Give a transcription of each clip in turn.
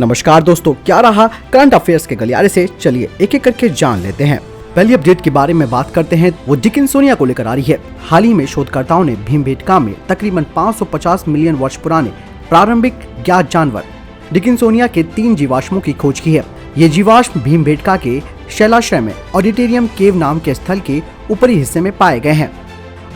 नमस्कार दोस्तों, क्या रहा करंट अफेयर्स के गलियारे से, चलिए एक एक करके जान लेते हैं। पहली अपडेट के बारे में बात करते हैं, वो डिकिंसोनिया को लेकर आ रही है। हाल ही में शोधकर्ताओं ने भीमबेटका में तकरीबन 550 मिलियन वर्ष पुराने प्रारंभिक ज्ञात जानवर डिकिंसोनिया के 3 जीवाश्मों की खोज की है। ये जीवाश्म भीमबेटका के शैलाश्रय में ऑडिटोरियम केव नाम के स्थल के ऊपरी हिस्से में पाए गए हैं।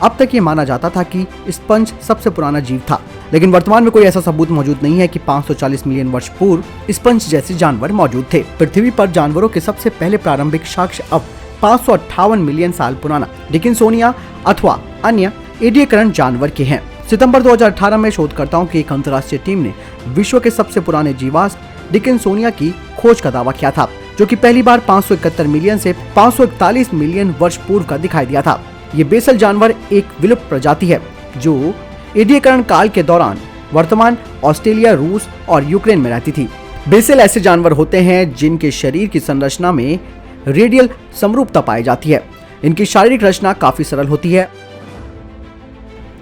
अब तक ये माना जाता था कि स्पंज सबसे पुराना जीव था, लेकिन वर्तमान में कोई ऐसा सबूत मौजूद नहीं है कि 540 मिलियन वर्ष पूर्व स्पंज जैसे जानवर मौजूद थे। पृथ्वी पर जानवरों के सबसे पहले प्रारंभिक साक्ष्य अब 558 मिलियन साल पुराना डिकिंसोनिया अथवा अन्य एडियकरण जानवर के हैं। सितंबर 2018 में शोधकर्ताओं की एक अंतर्राष्ट्रीय टीम ने विश्व के सबसे पुराने जीवाश्म डिकिंसोनिया की खोज का दावा किया था, जो कि पहली बार 571 मिलियन से 541 मिलियन वर्ष पूर्व का दिखाई दिया था। ये बेसल जानवर एक विलुप्त प्रजाति है जो एडियकरण काल के दौरान वर्तमान ऑस्ट्रेलिया, रूस और यूक्रेन में रहती थी। बेसल ऐसे जानवर होते हैं जिनके शरीर की संरचना में रेडियल समरूपता पाई जाती है। इनकी शारीरिक रचना काफी सरल होती है।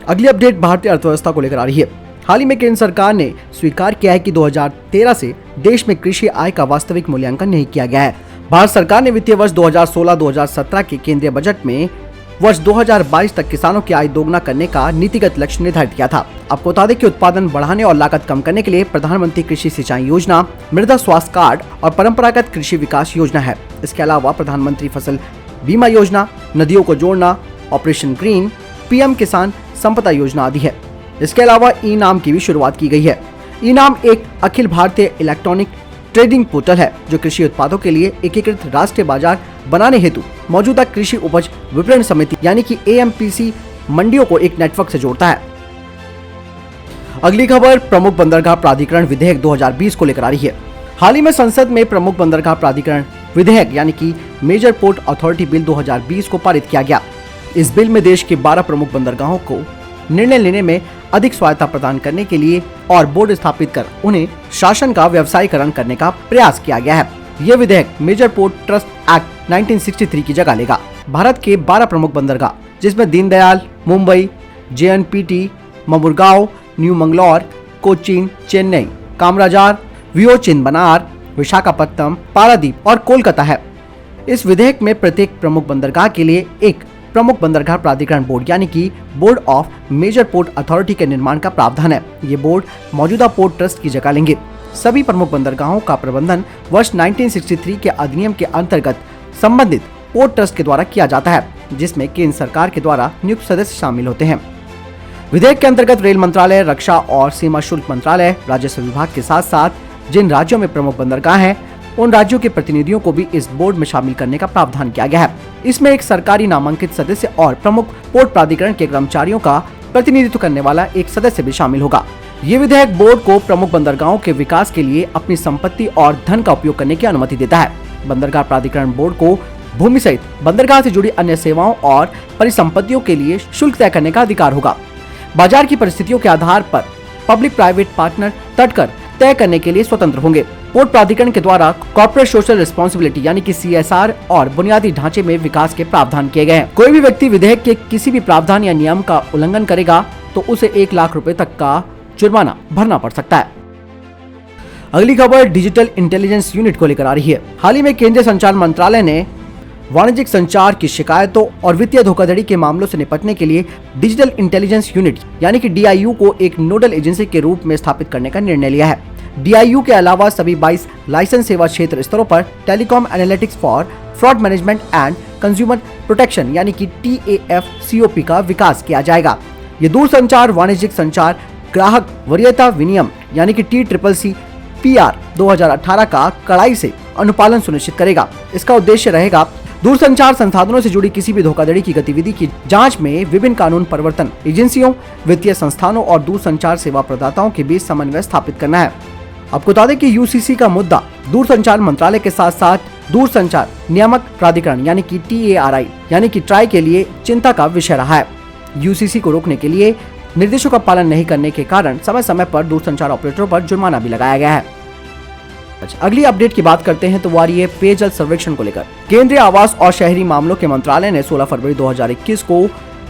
अगली अपडेट भारतीय अर्थव्यवस्था को लेकर आ रही है। हाल ही में केंद्र सरकार ने स्वीकार किया है कि 2013 से देश में कृषि आय का वास्तविक मूल्यांकन नहीं किया गया है। भारत सरकार ने वित्तीय वर्ष 2016-2017 के केंद्रीय बजट में वर्ष 2022 तक किसानों की आय दोगुना करने का नीतिगत लक्ष्य निर्धारित किया था। आपको बता दें कि उत्पादन बढ़ाने और लागत कम करने के लिए प्रधानमंत्री कृषि सिंचाई योजना, मृदा स्वास्थ्य कार्ड और परंपरागत कृषि विकास योजना है। इसके अलावा प्रधानमंत्री फसल बीमा योजना, नदियों को जोड़ना, ऑपरेशन ग्रीन, पीएम किसान संपदा योजना आदि है। इसके अलावा ई नाम की भी शुरुआत की गई है। ई नाम एक Akhil Bharatiya electronic trading portal है जो कृषि उत्पादों के लिए एकीकृत राष्ट्रीय बाजार बनाने हेतु मौजूदा कृषि उपज विपणन समिति यानी कि AMPC मंडियों को एक नेटवर्क से जोड़ता है। अगली खबर प्रमुख बंदरगाह प्राधिकरण विधेयक 2020 को लेकर आ रही है। हाल ही में संसद में प्रमुख बंदरगाह प्राधिकरण विधेयक यानी कि मेजर पोर्ट अथॉरिटी बिल 2020 को पारित किया गया। इस बिल में देश के 12 प्रमुख बंदरगाहों को निर्णय लेने में अधिक स्वायत्तता प्रदान करने के लिए और बोर्ड स्थापित कर उन्हें शासन का व्यवसायीकरण करने का प्रयास किया गया है। यह विधेयक मेजर पोर्ट ट्रस्ट एक्ट 1963 की जगह लेगा। भारत के 12 प्रमुख बंदरगाह, जिसमें दीनदयाल, मुंबई, JNPT, ममुरगांव, न्यू मंगलौर, कोचीन, चेन्नई, कामराजार, विओचिनबनार, विशाखापत्तनम, पारादीप और कोलकाता है। इस विधेयक में प्रत्येक प्रमुख बंदरगाह के लिए एक प्रमुख बंदरगाह प्राधिकरण बोर्ड यानी कि board of major port authority के निर्माण का प्रावधान है। ये बोर्ड मौजूदा पोर्ट ट्रस्ट की जगह लेंगे। सभी प्रमुख बंदरगाहों का प्रबंधन वर्ष 1963 के अधिनियम के अंतर्गत संबंधित पोर्ट ट्रस्ट के द्वारा किया जाता है, जिसमें केंद्र सरकार के द्वारा नियुक्त सदस्य शामिल होते हैं। विधेयक के अंतर्गत रेल मंत्रालय, रक्षा और सीमा शुल्क मंत्रालय, राजस्व विभाग के साथ साथ जिन राज्यों में प्रमुख बंदरगाह हैं, उन राज्यों के प्रतिनिधियों को भी इस बोर्ड में शामिल करने का प्रावधान किया गया है। इसमें एक सरकारी नामांकित सदस्य और प्रमुख पोर्ट प्राधिकरण के कर्मचारियों का प्रतिनिधित्व करने वाला एक सदस्य भी शामिल होगा। ये विधेयक बोर्ड को प्रमुख बंदरगाहों के विकास के लिए अपनी संपत्ति और धन का उपयोग करने की अनुमति देता है। बंदरगाह प्राधिकरण बोर्ड को भूमि सहित बंदरगाह से जुड़ी अन्य सेवाओं और परिसंपत्तियों के लिए शुल्क तय करने का अधिकार होगा। बाजार की परिस्थितियों के आधार पर पब्लिक प्राइवेट पार्टनर तटकर तय करने के लिए स्वतंत्र होंगे। पोर्ट प्राधिकरण के द्वारा कॉर्पोरेट सोशल रिस्पांसिबिलिटी यानी कि CSR और बुनियादी ढांचे में विकास के प्रावधान किए गए हैं। कोई भी व्यक्ति विधेयक के किसी भी प्रावधान या नियम का उल्लंघन करेगा तो उसे 1 लाख रुपए तक का जुर्माना भरना पड़ सकता है। अगली खबर डिजिटल इंटेलिजेंस यूनिट को लेकर आ रही है। हाल ही में केंद्रीय संचार मंत्रालय ने वाणिज्यिक संचार की शिकायतों और वित्तीय धोखाधड़ी के मामलों से निपटने के लिए डिजिटल इंटेलिजेंस यूनिट यानी कि DIU को एक नोडल एजेंसी के रूप में स्थापित करने का निर्णय लिया है। DIU के अलावा सभी 22 लाइसेंस सेवा क्षेत्र स्तरों पर telecom analytics for fraud management and consumer protection यानी कि TAF-COP का विकास किया जाएगा। ये दूरसंचार, वाणिज्यिक संचार, ग्राहक वरीयता विनियम यानी कि TCCC/PR 2018 का कड़ाई से अनुपालन सुनिश्चित करेगा। इसका उद्देश्य रहेगा दूरसंचार संसाधनों से जुड़ी किसी भी धोखाधड़ी की गतिविधि की जांच में विभिन्न कानून प्रवर्तन एजेंसियों, वित्तीय संस्थानों और दूरसंचार सेवा प्रदाताओं के बीच समन्वय स्थापित करना है। आपको बता दें कि UCC का मुद्दा दूरसंचार मंत्रालय के साथ साथ दूरसंचार नियामक प्राधिकरण यानी कि TARI यानी कि ट्राई के लिए चिंता का विषय रहा है। UCC को रोकने के लिए निर्देशों का पालन नहीं करने के कारण समय समय पर दूरसंचार ऑपरेटरों पर जुर्माना भी लगाया गया है। अगली अपडेट की बात करते हैं तो वो आ रही है पेयजल सर्वेक्षण को लेकर। केंद्रीय आवास और शहरी मामलों के मंत्रालय ने 16 फरवरी 2021 को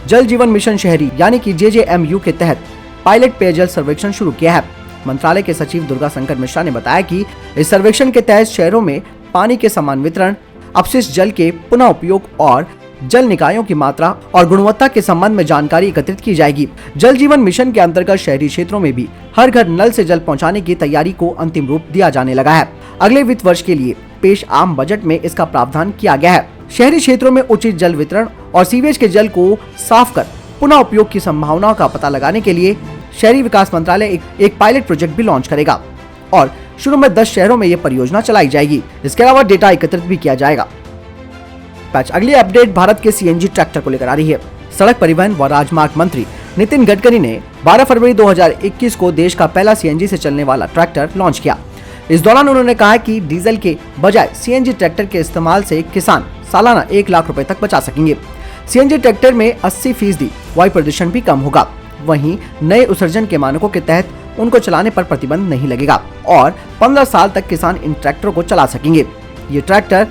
जल जीवन मिशन शहरी यानी कि JJMU के तहत पायलट पेयजल सर्वेक्षण शुरू किया है। मंत्रालय के सचिव दुर्गा शंकर मिश्रा ने बताया कि इस सर्वेक्षण के तहत शहरों में पानी के समान वितरण, अपशिष्ट जल के पुनः उपयोग और जल निकायों की मात्रा और गुणवत्ता के संबंध में जानकारी एकत्रित की जाएगी। जल जीवन मिशन के अंतर्गत शहरी क्षेत्रों में भी हर घर नल से जल पहुंचाने की तैयारी को अंतिम रूप दिया जाने लगा है। अगले वित्त वर्ष के लिए पेश आम बजट में इसका प्रावधान किया गया है। शहरी क्षेत्रों में उचित जल वितरण और सीवेज के जल को साफ कर पुनः उपयोग की संभावनाओं का पता लगाने के लिए शहरी विकास मंत्रालय एक पायलट प्रोजेक्ट भी लॉन्च करेगा और शुरू में 10 शहरों में ये परियोजना चलाई जाएगी। इसके अलावा डेटा एकत्रित भी किया जाएगा। अगली अपडेट भारत के सीएनजी ट्रैक्टर को लेकर आ रही है। सड़क परिवहन व राजमार्ग मंत्री नितिन गडकरी ने 12 फरवरी 2021 को देश का पहला सीएनजी से चलने वाला ट्रैक्टर लॉन्च किया। इस दौरान उन्होंने कहा कि डीजल के बजाय सीएनजी ट्रैक्टर के इस्तेमाल से किसान सालाना 1 लाख रुपए तक बचा सकेंगे। सीएनजी ट्रैक्टर में 80% वायु प्रदूषण भी कम होगा। वहीं नए उत्सर्जन के मानकों के तहत उनको चलाने पर प्रतिबंध नहीं लगेगा और 15 साल तक किसान इन ट्रैक्टरों को चला सकेंगे। ये ट्रैक्टर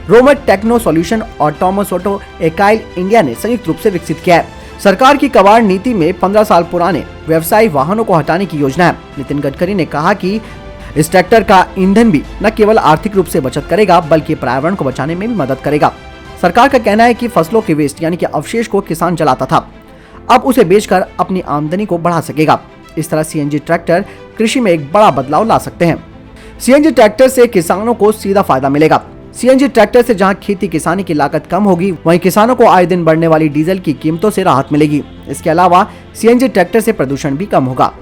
रोमट टेक्नो सॉल्यूशन और टॉमस ऑटो एकाइल इंडिया ने संयुक्त रूप से विकसित किया है। सरकार की कबाड़ नीति में 15 साल पुराने व्यवसायिक वाहनों को हटाने की योजना है। नितिन गडकरी ने कहा कि इस ट्रैक्टर का ईंधन भी न केवल आर्थिक रूप से बचत करेगा बल्कि पर्यावरण को बचाने में भी मदद करेगा। सरकार का कहना है कि फसलों के वेस्ट यानी कि अवशेष को किसान जलाता था, अब उसे बेचकर अपनी आमदनी को बढ़ा सकेगा। इस तरह सीएनजी ट्रैक्टर कृषि में एक बड़ा बदलाव ला सकते हैं। सीएनजी ट्रैक्टर से किसानों को सीधा फायदा मिलेगा। सीएनजी ट्रैक्टर से जहां खेती किसानी की लागत कम होगी, वहीं किसानों को आए दिन बढ़ने वाली डीजल की कीमतों से राहत मिलेगी। इसके अलावा सीएनजी ट्रैक्टर से प्रदूषण भी कम होगा।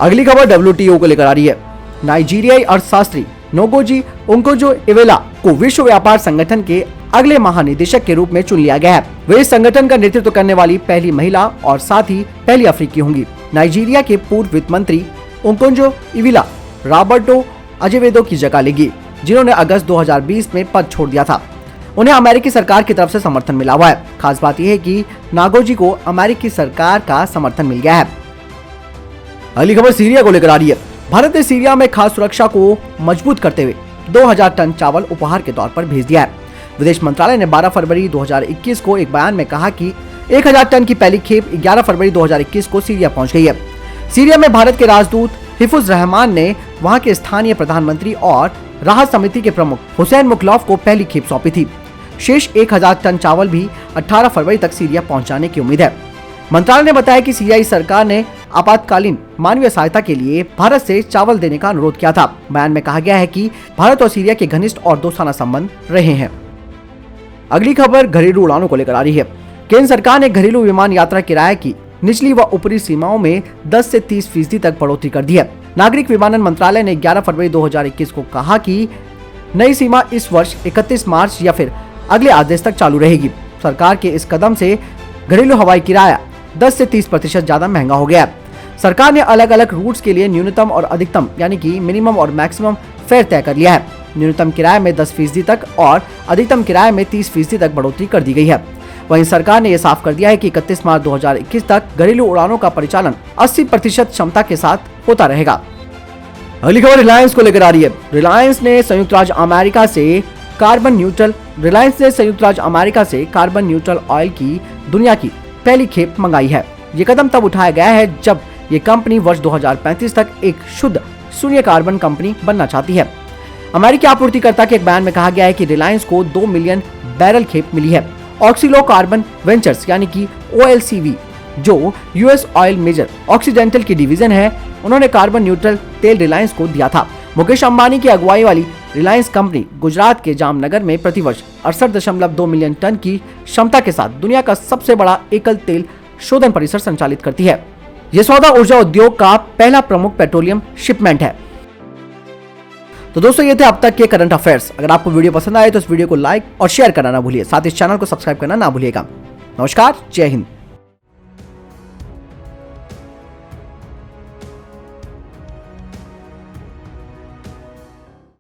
अगली खबर WTO को लेकर आ रही है। नाइजीरियाई अर्थशास्त्री नोगोजी ओंकोजो-इवेला को विश्व व्यापार संगठन के अगले महानिदेशक के रूप में चुन लिया गया है। वे इस संगठन का नेतृत्व करने वाली पहली महिला और साथ ही पहली अफ्रीकी होंगी। नाइजीरिया के पूर्व वित्त मंत्री ओंकोजो-इवेला रॉबर्टो अजेवेदो की जगह लेगी, जिन्होंने अगस्त 2020 में पद छोड़ दिया था। उन्हें अमेरिकी सरकार की तरफ से समर्थन मिला हुआ है। खास बात यह है कि नागोजी को अमेरिकी सरकार का समर्थन मिल गया है। अगली खबर सीरिया को लेकर आ रही है। भारत ने सीरिया में खाद्य सुरक्षा को मजबूत करते हुए 2000 टन चावल उपहार के तौर पर भेज दिया है। विदेश मंत्रालय ने 12 फरवरी 2021 को एक बयान में कहा कि 1000 टन की पहली खेप 11 फरवरी 2021 को सीरिया पहुंच गई है। सीरिया में भारत के राजदूत हिफुज रहमान ने वहां के स्थानीय प्रधानमंत्री और राहत समिति के प्रमुख हुसैन मुखलौफ को पहली खेप सौंपी थी। शेष 1000 टन चावल भी 18 फरवरी तक सीरिया पहुंचाने की उम्मीद है। मंत्रालय ने बताया कि सीरियाई सरकार ने आपातकालीन मानवीय सहायता के लिए भारत से चावल देने का अनुरोध किया था। बयान में कहा गया है कि भारत और सीरिया के घनिष्ठ और दोस्ताना संबंध रहे हैं। अगली खबर घरेलू उड़ानों को लेकर आ रही है। केंद्र सरकार ने घरेलू विमान यात्रा किराए की निचली व ऊपरी सीमाओं में 10 से 30% तक बढ़ोतरी कर दी है। नागरिक विमानन मंत्रालय ने 11 फरवरी 2021 को कहा कि नई सीमा इस वर्ष 31 मार्च या फिर अगले आदेश तक चालू रहेगी। सरकार के इस कदम से घरेलू हवाई किराया 10 से 30% ज्यादा महंगा हो गया है। सरकार ने अलग अलग रूट्स के लिए न्यूनतम और अधिकतम यानी कि मिनिमम और मैक्सिमम फेयर तय कर लिया है। न्यूनतम किराए में 10% तक और अधिकतम किराए में 30% तक बढ़ोतरी कर दी गई है। वहीं सरकार ने यह साफ कर दिया है कि 31 मार्च 2021 तक घरेलू उड़ानों का परिचालन 80% क्षमता के साथ होता रहेगा। अगली खबर रिलायंस को लेकर आ रही है। रिलायंस ने संयुक्त राज्य अमेरिका से कार्बन न्यूट्रल ऑयल की दुनिया की पहली खेप मंगाई है। ये कदम तब उठाया गया है जब ये कंपनी वर्ष 2035 तक एक शुद्ध शून्य कार्बन कंपनी बनना चाहती है। अमेरिकी आपूर्तिकर्ता के एक बयान में कहा गया है कि रिलायंस को 2 मिलियन बैरल खेप मिली है। ऑक्सीलो कार्बन वेंचर्स यानी कि OLCV, जो यूएस ऑयल मेजर ऑक्सीडेंटल की डिवीजन है, उन्होंने कार्बन न्यूट्रल तेल रिलायंस को दिया था। मुकेश अंबानी की अगुवाई वाली रिलायंस कंपनी गुजरात के जामनगर में प्रतिवर्ष 68.2 मिलियन टन की क्षमता के साथ दुनिया का सबसे बड़ा एकल तेल शोधन परिसर संचालित करती है। यह सौदा ऊर्जा उद्योग का पहला प्रमुख पेट्रोलियम शिपमेंट है। तो दोस्तों, ये थे अब तक के करंट अफेयर्स। अगर आपको वीडियो पसंद आए तो इस वीडियो को लाइक और शेयर करना ना भूलिए। साथ ही इस चैनल को सब्सक्राइब करना ना भूलिएगा। नमस्कार, जय हिंद।